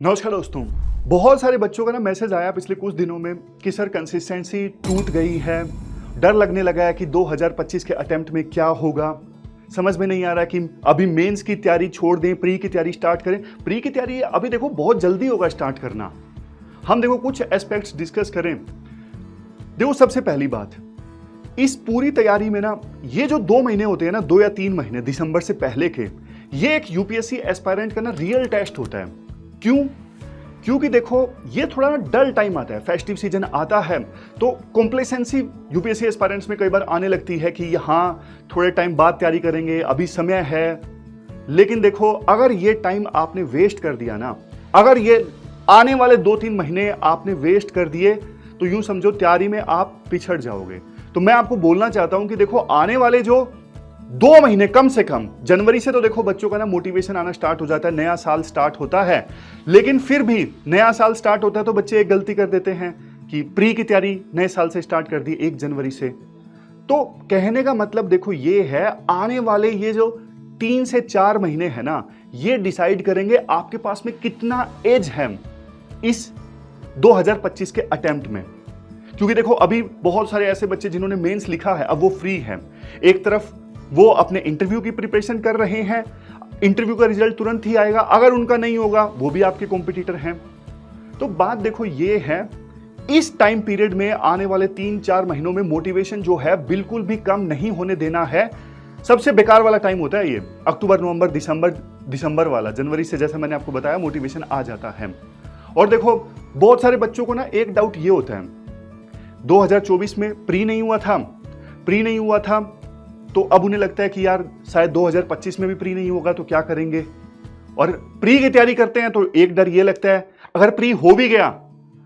नमस्कार दोस्तों। बहुत सारे बच्चों का मैसेज आया पिछले कुछ दिनों में कि सर कंसिस्टेंसी टूट गई है, डर लगने लगा है कि 2025 के अटेम्प्ट में क्या होगा, समझ में नहीं आ रहा कि अभी मेंस की तैयारी छोड़ दें, प्री की तैयारी स्टार्ट करें। प्री की तैयारी अभी देखो बहुत जल्दी होगा स्टार्ट करना। हम देखो कुछ एस्पेक्ट्स डिस्कस करें। देखो सबसे पहली बात, इस पूरी तैयारी में ना ये जो 2 महीने होते हैं ना, 2 या 3 महीने दिसंबर से पहले के, ये एक यूपीएससी एस्पायरेंट का ना रियल टेस्ट होता है। क्यों? क्योंकि देखो ये थोड़ा ना डल टाइम आता है, फेस्टिव सीजन आता है तो कॉम्प्लेसेंसी यूपीएससी एस्पायरेंट्स में कई बार आने लगती है कि हाँ थोड़े टाइम बाद तैयारी करेंगे, अभी समय है। लेकिन देखो अगर ये टाइम आपने वेस्ट कर दिया ना, अगर ये आने वाले 2-3 महीने आपने वेस्ट कर दिए तो यूं समझो तैयारी में आप पिछड़ जाओगे। तो मैं आपको बोलना चाहता हूं कि देखो आने वाले जो 2 महीने कम से कम, जनवरी से तो देखो बच्चों का ना मोटिवेशन आना स्टार्ट हो जाता है, नया साल स्टार्ट होता है। लेकिन फिर भी नया साल स्टार्ट होता है तो बच्चे एक गलती कर देते हैं कि प्री की तैयारी नए साल से स्टार्ट कर दी 1 जनवरी से। तो कहने का मतलब देखो ये है, आने वाले ये जो 3 से 4 महीने है ना, ये डिसाइड करेंगे आपके पास में कितना एज है इस 2025 के अटेम्प्ट में। क्योंकि देखो अभी बहुत सारे ऐसे बच्चे जिन्होंने मेंस लिखा है, अब वो फ्री है। एक तरफ वो अपने इंटरव्यू की प्रिपरेशन कर रहे हैं, इंटरव्यू का रिजल्ट तुरंत ही आएगा, अगर उनका नहीं होगा वो भी आपके कॉम्पिटिटर हैं। तो बात देखो ये है, इस टाइम पीरियड में आने वाले 3-4 महीनों में मोटिवेशन जो है बिल्कुल भी कम नहीं होने देना है। सबसे बेकार वाला टाइम होता है ये अक्टूबर, नवंबर, दिसंबर वाला। जनवरी से जैसा मैंने आपको बताया मोटिवेशन आ जाता है। और देखो बहुत सारे बच्चों को ना एक डाउट ये होता है, 2024 में प्री नहीं हुआ था तो अब उन्हें लगता है कि यार शायद 2025 में भी प्री नहीं होगा तो क्या करेंगे। और प्री की तैयारी करते हैं तो एक डर ये लगता है अगर प्री हो भी गया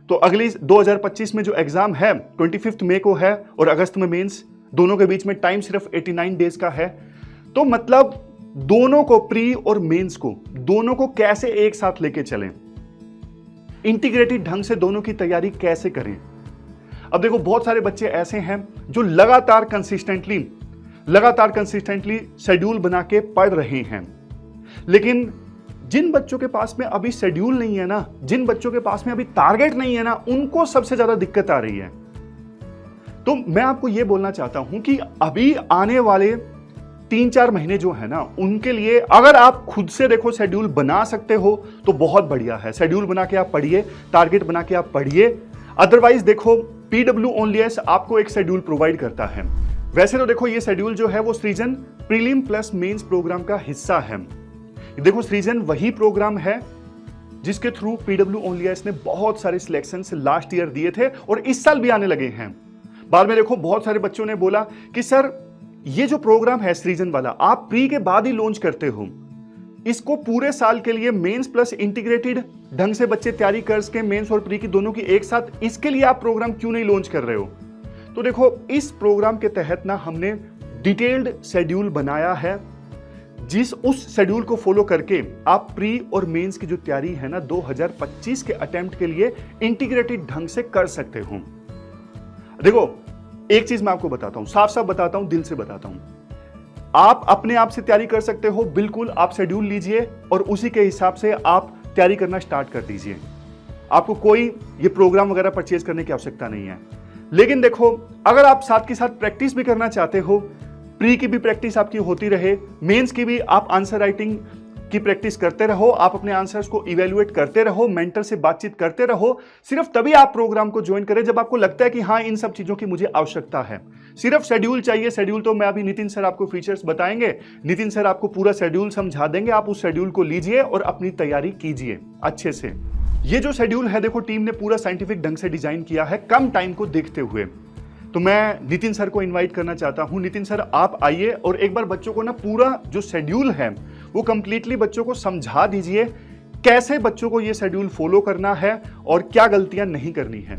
तो अगली 2025 में जो एग्जाम है 25 मई को है और अगस्त में मेंस, दोनों के बीच में टाइम सिर्फ 89 डेज का है। तो मतलब दोनों को, प्री और मेंस को, दोनों को कैसे एक साथ लेके चलें, इंटीग्रेटेड ढंग से दोनों की तैयारी कैसे करें। अब देखो बहुत सारे बच्चे ऐसे हैं जो लगातार कंसिस्टेंटली शेड्यूल बना के पढ़ रहे हैं। लेकिन जिन बच्चों के पास में अभी शेड्यूल नहीं है ना, जिन बच्चों के पास में अभी टारगेट नहीं है ना, उनको सबसे ज्यादा दिक्कत आ रही है। तो मैं आपको यह बोलना चाहता हूं कि अभी आने वाले 3-4 महीने जो है ना, उनके लिए अगर आप खुद से देखो शेड्यूल बना सकते हो तो बहुत बढ़िया है। शेड्यूल बना के आप पढ़िए, टारगेट बना के आप पढ़िए। अदरवाइज देखो PWOnlyS आपको एक शेड्यूल प्रोवाइड करता है। वैसे तो देखो ये शेड्यूल जो है वो सृजन प्रीलिम प्लस मेंस प्रोग्राम का हिस्सा है। देखो सृजन वही प्रोग्राम है जिसके थ्रू PWOnlyS ने बहुत सारे सिलेक्शन लास्ट ईयर दिए थे और इस साल भी आने लगे हैं। बाद में देखो बहुत सारे बच्चों ने बोला कि सर ये जो प्रोग्राम है सृजन वाला, आप प्री के बाद ही लॉन्च करते हो, इसको पूरे साल के लिए मेंस प्लस इंटीग्रेटेड ढंग से बच्चे तैयारी कर सके, मेंस और प्री की दोनों की एक साथ, इसके लिए आप प्रोग्राम क्यों नहीं लॉन्च कर रहे हो। तो देखो इस प्रोग्राम के तहत ना हमने डिटेल्ड शेड्यूल बनाया है, उस शेड्यूल को फॉलो करके आप प्री और मेंस की जो तैयारी है ना 2025 के अटेम्प्ट के लिए इंटीग्रेटेड ढंग से कर सकते हो। देखो एक चीज मैं आपको बताता हूं, साफ साफ बताता हूं, दिल से बताता हूं, आप अपने आप से तैयारी कर सकते हो। बिल्कुल आप शेड्यूल लीजिए और उसी के हिसाब से आप तैयारी करना स्टार्ट कर दीजिए। आपको कोई ये प्रोग्राम वगैरह परचेज करने की आवश्यकता नहीं है। लेकिन देखो अगर आप साथ के साथ प्रैक्टिस भी करना चाहते हो, प्री की भी प्रैक्टिस आपकी होती रहे, मेंस की भी आप आंसर राइटिंग की प्रैक्टिस करते रहो, आप अपने आंसर्स को इवेल्युएट करते रहो, मेंटर से बातचीत करते रहो, सिर्फ तभी आप प्रोग्राम को ज्वाइन करें जब आपको लगता है कि हाँ इन सब चीजों की मुझे आवश्यकता है। सिर्फ शेड्यूल चाहिए, शेड्यूल तो मैं अभी नितिन सर आपको फीचर्स बताएंगे, नितिन सर आपको पूरा शेड्यूल समझा देंगे, आप उस शेड्यूल को लीजिए और अपनी तैयारी कीजिए अच्छे से। ये जो शेड्यूल है देखो टीम ने पूरा साइंटिफिक ढंग से डिजाइन किया है, कम टाइम को देखते हुए। तो मैं नितिन सर को इनवाइट करना चाहता हूं। नितिन सर आप आइए और एक बार बच्चों को ना पूरा जो शेड्यूल है वो कंप्लीटली बच्चों को समझा दीजिए, कैसे बच्चों को ये शेड्यूल फॉलो करना है और क्या गलतियां नहीं करनी है।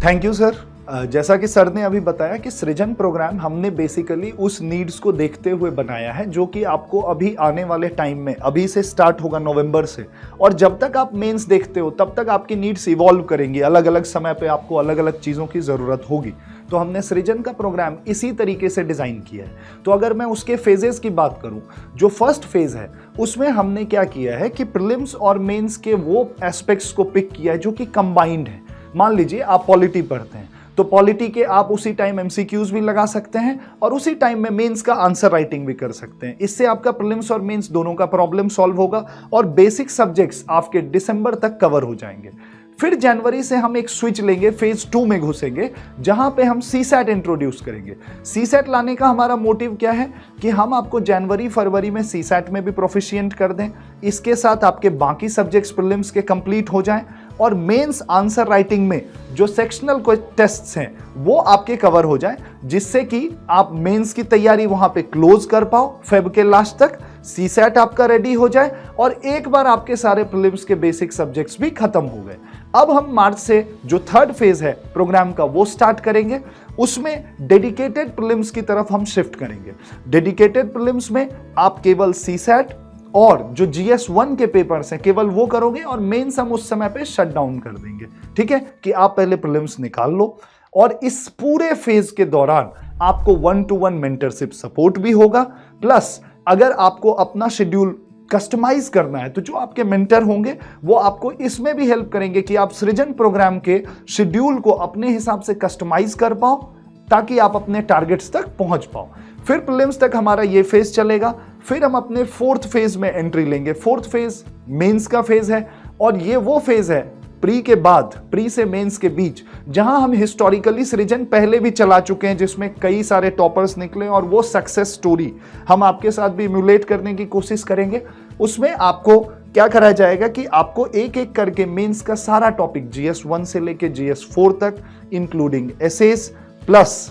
Thank you sir. जैसा कि सर ने अभी बताया कि सृजन प्रोग्राम हमने बेसिकली उस नीड्स को देखते हुए बनाया है जो कि आपको अभी आने वाले टाइम में, अभी से स्टार्ट होगा नवंबर से, और जब तक आप मेंस देखते हो तब तक आपकी नीड्स इवॉल्व करेंगी, अलग अलग समय पे आपको अलग अलग चीज़ों की ज़रूरत होगी। तो हमने सृजन का प्रोग्राम इसी तरीके से डिजाइन किया है। तो अगर मैं उसके फेजेस की बात करूं, जो फर्स्ट फेज है उसमें हमने क्या किया है कि प्रीलिम्स और मेंस के वो एस्पेक्ट्स को पिक किया है जो कि कंबाइंड है। मान लीजिए आप पॉलिटी पढ़ते हैं तो पॉलिटी के आप उसी टाइम एमसीक्यूज भी लगा सकते हैं और उसी टाइम में मेंस का आंसर राइटिंग भी कर सकते हैं। इससे आपका प्रीलिम्स और मेंस दोनों का प्रॉब्लम सॉल्व होगा और बेसिक सब्जेक्ट्स आपके दिसंबर तक कवर हो जाएंगे। फिर जनवरी से हम एक स्विच लेंगे, फेज 2 में घुसेंगे जहां पे हम सीसैट इंट्रोड्यूस करेंगे। सीसैट लाने का हमारा मोटिव क्या है कि हम आपको जनवरी फरवरी में सीसैट में भी प्रोफिशिएंट कर दें, इसके साथ आपके बाकी सब्जेक्ट्स प्रीलिम्स के कंप्लीट हो जाएं और मेंस आंसर राइटिंग में जो सेक्शनल टेस्ट्स हैं वो आपके कवर हो जाएं, जिससे कि आप मेंस की तैयारी वहां पे क्लोज कर पाओ फेब के लास्ट तक, सीसैट आपका रेडी हो जाए और एक बार आपके सारे प्रीलिम्स के बेसिक सब्जेक्ट्स भी खत्म हो गए। अब हम मार्च से जो थर्ड फेज है प्रोग्राम का वो स्टार्ट करेंगे। उसमें डेडिकेटेड प्रीलिम्स की तरफ हम शिफ्ट करेंगे। डेडिकेटेड प्रीलिम्स में आप केवल सीसैट और जो GS1 के पेपर्स हैं केवल वो करोगे और मेंस हम उस समय पे शट डाउन कर देंगे। ठीक है कि आप पहले प्रीलिम्स निकाल लो और इस पूरे फेज के दौरान आपको 1-to-1 मेंटरशिप सपोर्ट भी होगा। प्लस अगर आपको अपना शेड्यूल कस्टमाइज करना है तो जो आपके मेंटर होंगे वो आपको इसमें भी हेल्प करेंगे कि आप सृजन प्रोग्राम के शेड्यूल को अपने हिसाब से कस्टमाइज कर पाओ ताकि आप अपने टारगेट्स तक पहुंच पाओ। फिर प्रीलिम्स तक हमारा ये फेज चलेगा। फिर हम अपने फोर्थ फेज में एंट्री लेंगे। फोर्थ फेज मेंस का फेज है और ये वो फेज है प्री के बाद, प्री से मेंस के बीच, जहां हम हिस्टोरिकली सृजन पहले भी चला चुके हैं जिसमें कई सारे टॉपर्स निकले और वो सक्सेस स्टोरी हम आपके साथ भी इम्यूलेट करने की कोशिश करेंगे। उसमें आपको क्या करा जाएगा कि आपको एक एक करके मेंस का सारा टॉपिक GS1 से लेके GS4 तक इंक्लूडिंग एसेस प्लस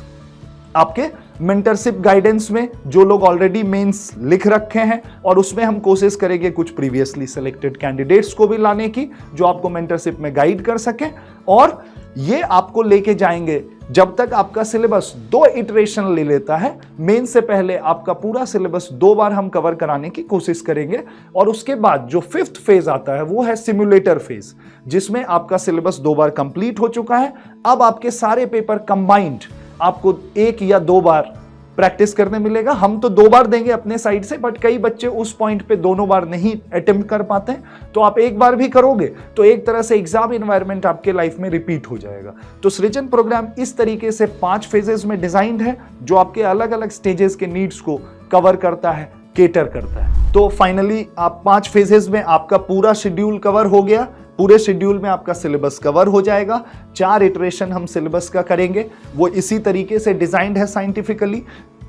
आपके मेंटरशिप गाइडेंस में जो लोग ऑलरेडी मेंस लिख रखे हैं और उसमें हम कोशिश करेंगे कुछ प्रीवियसली सिलेक्टेड कैंडिडेट्स को भी लाने की जो आपको मेंटरशिप में गाइड कर सके और ये आपको लेके जाएंगे जब तक आपका सिलेबस 2 इटरेशन ले लेता है। मेन से पहले आपका पूरा सिलेबस 2 बार हम कवर कराने की कोशिश करेंगे और उसके बाद जो 5th फेज आता है वो है सिमुलेटर फेज, जिसमें आपका सिलेबस 2 बार कंप्लीट हो चुका है। अब आपके सारे पेपर कंबाइंड आपको 1 या 2 बार प्रैक्टिस करने मिलेगा। हम तो 2 बार देंगे अपने साइड से, बट कई बच्चे उस पॉइंट पे दोनों बार नहीं अटेम्प्ट कर पाते हैं, तो आप एक बार भी करोगे तो एक तरह से एग्जाम एनवायरनमेंट आपके लाइफ में रिपीट हो जाएगा। तो सृजन प्रोग्राम इस तरीके से 5 फेजेस में डिजाइंड है जो आपके अलग अलग स्टेजेस के नीड्स को कवर करता है, केटर करता है। तो फाइनली आप 5 फेजेस में आपका पूरा शेड्यूल कवर हो गया। पूरे शेड्यूल में आपका सिलेबस कवर हो जाएगा। 4 इटरेशन हम सिलेबस का करेंगे, वो इसी तरीके से डिजाइंड है साइंटिफिकली।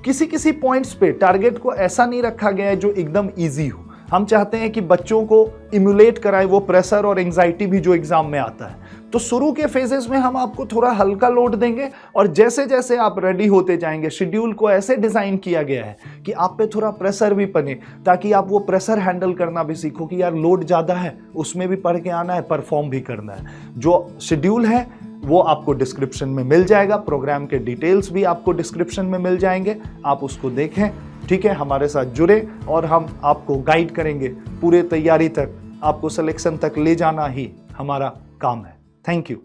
किसी पॉइंट्स पे टारगेट को ऐसा नहीं रखा गया है जो एकदम इजी हो। हम चाहते हैं कि बच्चों को इम्यूलेट कराए वो प्रेशर और एंजाइटी भी जो एग्जाम में आता है। तो शुरू के फेजेस में हम आपको थोड़ा हल्का लोड देंगे और जैसे जैसे आप रेडी होते जाएंगे, शेड्यूल को ऐसे डिजाइन किया गया है कि आप पे थोड़ा प्रेशर भी बने, ताकि आप वो प्रेशर हैंडल करना भी सीखो कि यार लोड ज़्यादा है, उसमें भी पढ़ के आना है, परफॉर्म भी करना है। जो शेड्यूल है वो आपको डिस्क्रिप्शन में मिल जाएगा, प्रोग्राम के डिटेल्स भी आपको डिस्क्रिप्शन में मिल जाएंगे, आप उसको देखें। ठीक है, हमारे साथ जुड़े और हम आपको गाइड करेंगे पूरे तैयारी तक। आपको सिलेक्शन तक ले जाना ही हमारा काम है। Thank you.